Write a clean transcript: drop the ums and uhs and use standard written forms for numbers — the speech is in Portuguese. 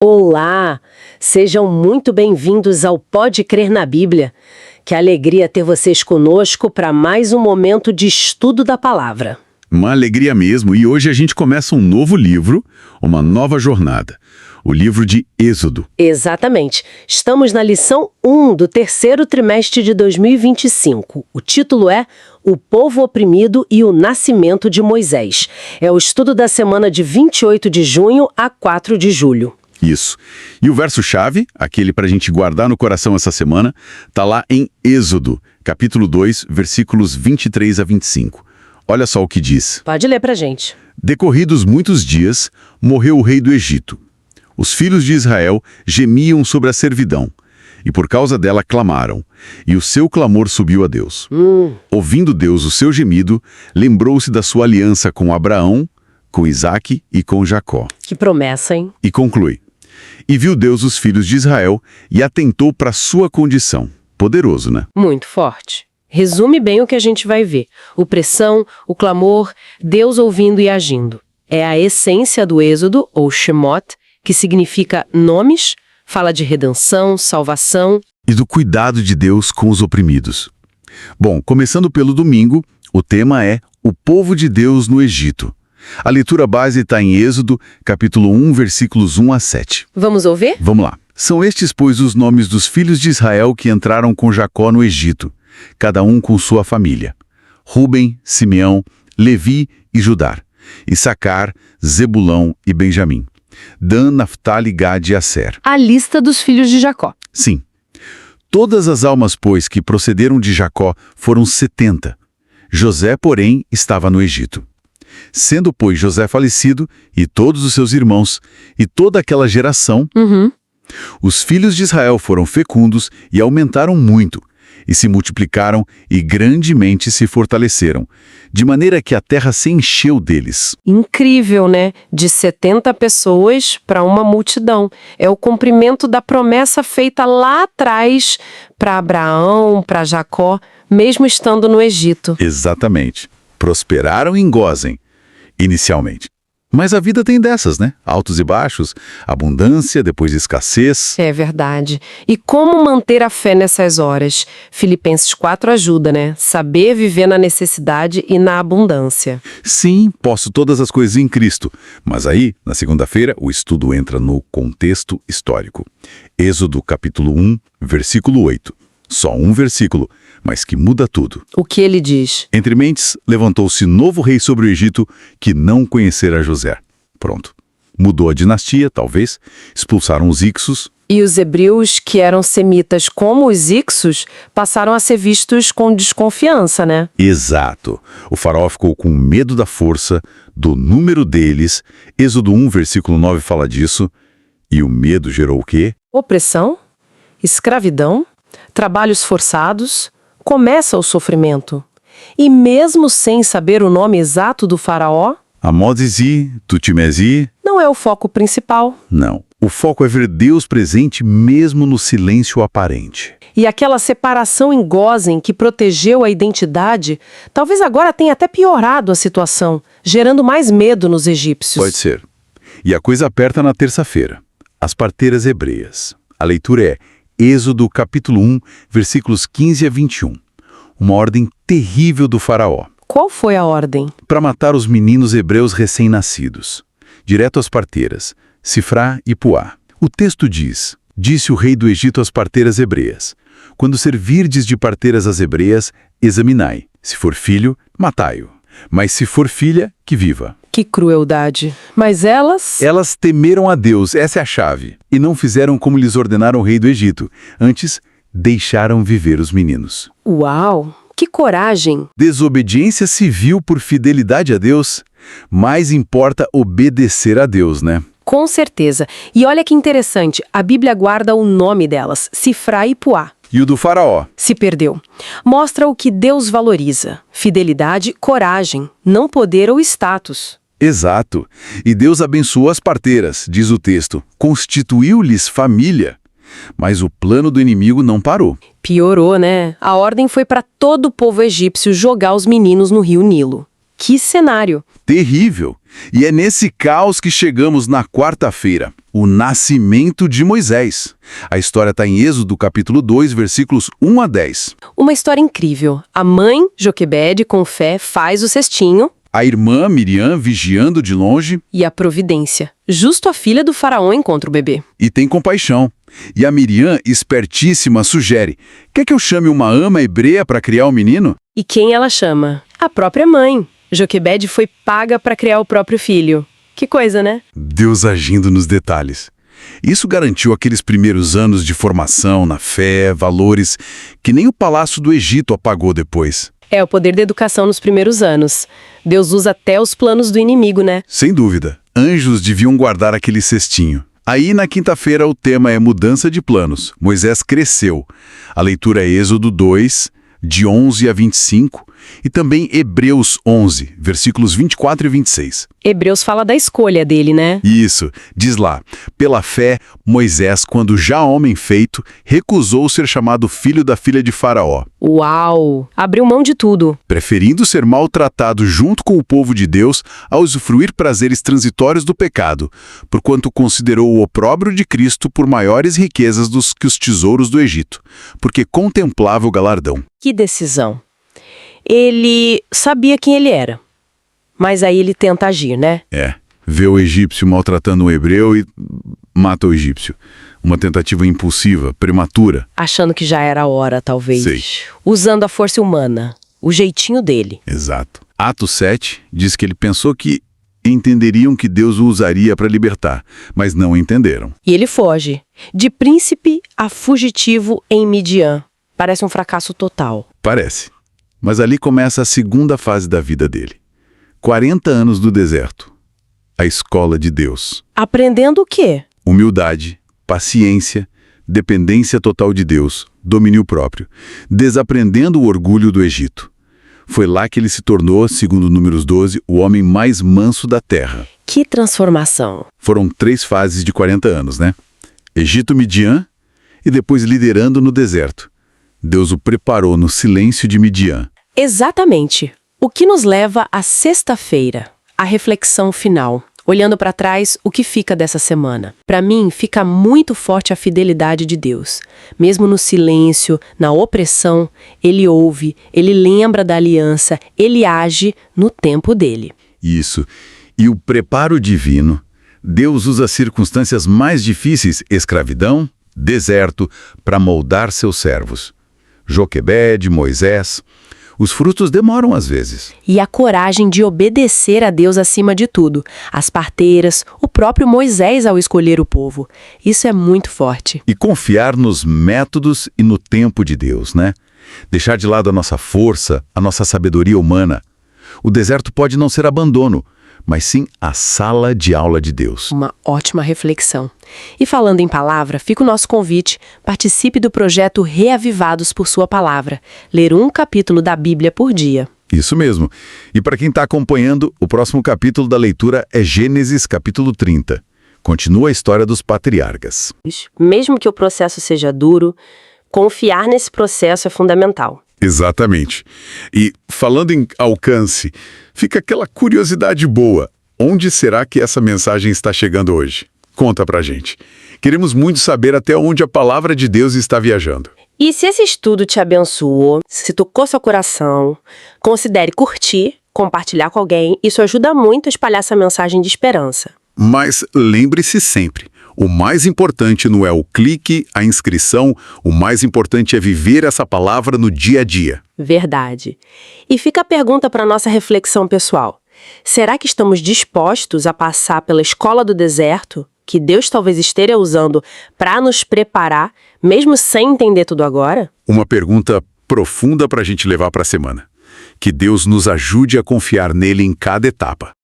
Olá! Sejam muito bem-vindos ao Pode Crer na Bíblia. Que alegria ter vocês conosco para mais um momento de estudo da palavra. Uma alegria mesmo, e hoje a gente começa um novo livro, uma nova jornada. O livro de Êxodo. Exatamente. Estamos na lição 1 do terceiro trimestre de 2025. O título é O Povo Oprimido e o Nascimento de Moisés. É o estudo da semana de 28 de junho a 4 de julho. Isso. E o verso-chave, aquele para a gente guardar no coração essa semana, está lá em Êxodo, capítulo 2, versículos 23 a 25. Olha só o que diz. Pode ler pra gente. Decorridos muitos dias, morreu o rei do Egito. Os filhos de Israel gemiam sobre a servidão, e por causa dela clamaram, e o seu clamor subiu a Deus. Ouvindo Deus o seu gemido, lembrou-se da sua aliança com Abraão, com Isaque e com Jacó. Que promessa, hein? E conclui. E viu Deus os filhos de Israel e atentou para sua condição. Poderoso, né? Muito forte. Resume bem o que a gente vai ver. Opressão, o clamor, Deus ouvindo e agindo. É a essência do Êxodo, ou Shemot, que significa nomes, fala de redenção, salvação. E do cuidado de Deus com os oprimidos. Bom, começando pelo domingo, o tema é o povo de Deus no Egito. A leitura base está em Êxodo, capítulo 1, versículos 1 a 7. Vamos ouvir? Vamos lá. São estes, pois, os nomes dos filhos de Israel que entraram com Jacó no Egito, cada um com sua família. Ruben, Simeão, Levi e Judá. Issacar, Zebulão e Benjamim. Dan, Naftali, Gad e Asser. A lista dos filhos de Jacó. Sim. Todas as almas, pois, que procederam de Jacó foram 70. José, porém, estava no Egito. Sendo, pois, José falecido, e todos os seus irmãos, e toda aquela geração, os filhos de Israel foram fecundos e aumentaram muito, e se multiplicaram e grandemente se fortaleceram, de maneira que a terra se encheu deles. Incrível, né? De 70 pessoas para uma multidão. É o cumprimento da promessa feita lá atrás para Abraão, para Jacó, mesmo estando no Egito. Exatamente. Prosperaram em Gósen, inicialmente. Mas a vida tem dessas, né? Altos e baixos, abundância, depois escassez. É verdade. E como manter a fé nessas horas? Filipenses 4 ajuda, né? Saber viver na necessidade e na abundância. Sim, posso todas as coisas em Cristo. Mas aí, na segunda-feira, o estudo entra no contexto histórico. Êxodo capítulo 1, versículo 8. Só um versículo, mas que muda tudo. O que ele diz? Entre mentes, levantou-se novo rei sobre o Egito que não conhecera José. Pronto. Mudou a dinastia, talvez. Expulsaram os Ixos. E os hebreus, que eram semitas como os Ixos, passaram a ser vistos com desconfiança, né? Exato. O faraó ficou com medo da força, do número deles. Êxodo 1, versículo 9 fala disso. E o medo gerou o quê? Opressão, escravidão, trabalhos forçados, começa o sofrimento. E mesmo sem saber o nome exato do faraó, Amós-Zi, Tutmés-Zi, não é o foco principal. não. O foco é ver Deus presente mesmo no silêncio aparente. E aquela separação em Gósen que protegeu a identidade, talvez agora tenha até piorado a situação, gerando mais medo nos egípcios. Pode ser. E a coisa aperta na terça-feira. As parteiras hebreias. A leitura é Êxodo capítulo 1, versículos 15 a 21. Uma ordem terrível do faraó. Qual foi a ordem? Para matar os meninos hebreus recém-nascidos. Direto às parteiras, Sifrá e Puá. O texto diz, disse o rei do Egito às parteiras hebreias, quando servirdes de parteiras às hebreias, examinai. Se for filho, matai-o. Mas se for filha, que viva. Que crueldade. Mas elas... Elas temeram a Deus, essa é a chave, e não fizeram como lhes ordenara o rei do Egito. Antes, deixaram viver os meninos. Uau! Que coragem! Desobediência civil por fidelidade a Deus? Mais importa obedecer a Deus, né? Com certeza. E olha que interessante, a Bíblia guarda o nome delas, Sifrá e Puá. E o do faraó? Se perdeu. Mostra o que Deus valoriza. Fidelidade, coragem, não poder ou status. Exato. E Deus abençoou as parteiras, diz o texto. Constituiu-lhes família. Mas o plano do inimigo não parou. Piorou, né? A ordem foi para todo o povo egípcio jogar os meninos no rio Nilo. Que cenário! Terrível! E é nesse caos que chegamos na quarta-feira, o nascimento de Moisés. A história está em Êxodo, capítulo 2, versículos 1 a 10. Uma história incrível. A mãe, Joquebede, com fé, faz o cestinho. A irmã Miriam vigiando de longe. E a providência. Justo a filha do faraó encontra o bebê. E tem compaixão. E a Miriam, espertíssima, sugere: quer que eu chame uma ama hebreia para criar o menino? E quem ela chama? A própria mãe. Joquebede foi paga para criar o próprio filho. Que coisa, né? Deus agindo nos detalhes. Isso garantiu aqueles primeiros anos de formação na fé, valores, que nem o palácio do Egito apagou depois. É o poder da educação nos primeiros anos. Deus usa até os planos do inimigo, né? Sem dúvida. Anjos deviam guardar aquele cestinho. Aí, na quinta-feira, o tema é mudança de planos. Moisés cresceu. A leitura é Êxodo 2, de 11 a 25, e também Hebreus 11, versículos 24 e 26. Hebreus fala da escolha dele, né? Isso, diz lá: pela fé, Moisés, quando já homem feito, recusou ser chamado filho da filha de Faraó, Uau! Abriu mão de tudo. preferindo ser maltratado junto com o povo de Deus a usufruir prazeres transitórios do pecado, porquanto considerou o opróbrio de Cristo por maiores riquezas dos que os tesouros do Egito, porque contemplava o galardão. Que decisão. Ele sabia quem ele era. Mas aí ele tenta agir, né? Vê o egípcio maltratando um hebreu e mata o egípcio. Uma tentativa impulsiva, prematura. Achando que já era a hora, talvez. Sei. Usando a força humana. O jeitinho dele. Exato. Atos 7 diz que ele pensou que entenderiam que Deus o usaria para libertar, mas não entenderam. E ele foge. De príncipe a fugitivo em Midian. Parece um fracasso total. Parece. Mas ali começa a segunda fase da vida dele. 40 anos do deserto. A escola de Deus. Aprendendo o quê? Humildade, paciência, dependência total de Deus, domínio próprio, desaprendendo o orgulho do Egito. Foi lá que ele se tornou, segundo Números 12, o homem mais manso da terra. Que transformação. Foram 3 fases de 40 anos, né? Egito, Midian e depois liderando no deserto. Deus o preparou no silêncio de Midian. Exatamente. O que nos leva à sexta-feira, a reflexão final. Olhando para trás, o que fica dessa semana? Para mim, fica muito forte a fidelidade de Deus. Mesmo no silêncio, na opressão, Ele ouve, Ele lembra da aliança, Ele age no tempo dele. Isso. E o preparo divino. Deus usa as circunstâncias mais difíceis, escravidão, deserto, para moldar seus servos. Joquebede, Moisés. Os frutos demoram às vezes. E a coragem de obedecer a Deus acima de tudo. As parteiras, o próprio Moisés ao escolher o povo. Isso é muito forte. E confiar nos métodos e no tempo de Deus, né? Deixar de lado a nossa força, a nossa sabedoria humana. O deserto pode não ser abandono, mas sim a sala de aula de Deus. Uma ótima reflexão. E falando em palavra, fica o nosso convite. Participe do projeto Reavivados por Sua Palavra. Ler um capítulo da Bíblia por dia. Isso mesmo. E para quem está acompanhando, o próximo capítulo da leitura é Gênesis, capítulo 30. Continua a história dos patriarcas. Mesmo que o processo seja duro, confiar nesse processo é fundamental. Exatamente. E falando em alcance, fica aquela curiosidade boa. Onde será que essa mensagem está chegando hoje? Conta pra gente. Queremos muito saber até onde a palavra de Deus está viajando. E se esse estudo te abençoou, se tocou seu coração, considere curtir, compartilhar com alguém. Isso ajuda muito a espalhar essa mensagem de esperança. Mas lembre-se sempre, o mais importante não é o clique, a inscrição, o mais importante é viver essa palavra no dia a dia. Verdade. E fica a pergunta para nossa reflexão pessoal. Será que estamos dispostos a passar pela escola do deserto, que Deus talvez esteja usando para nos preparar, mesmo sem entender tudo agora? Uma pergunta profunda para a gente levar para a semana. Que Deus nos ajude a confiar nele em cada etapa.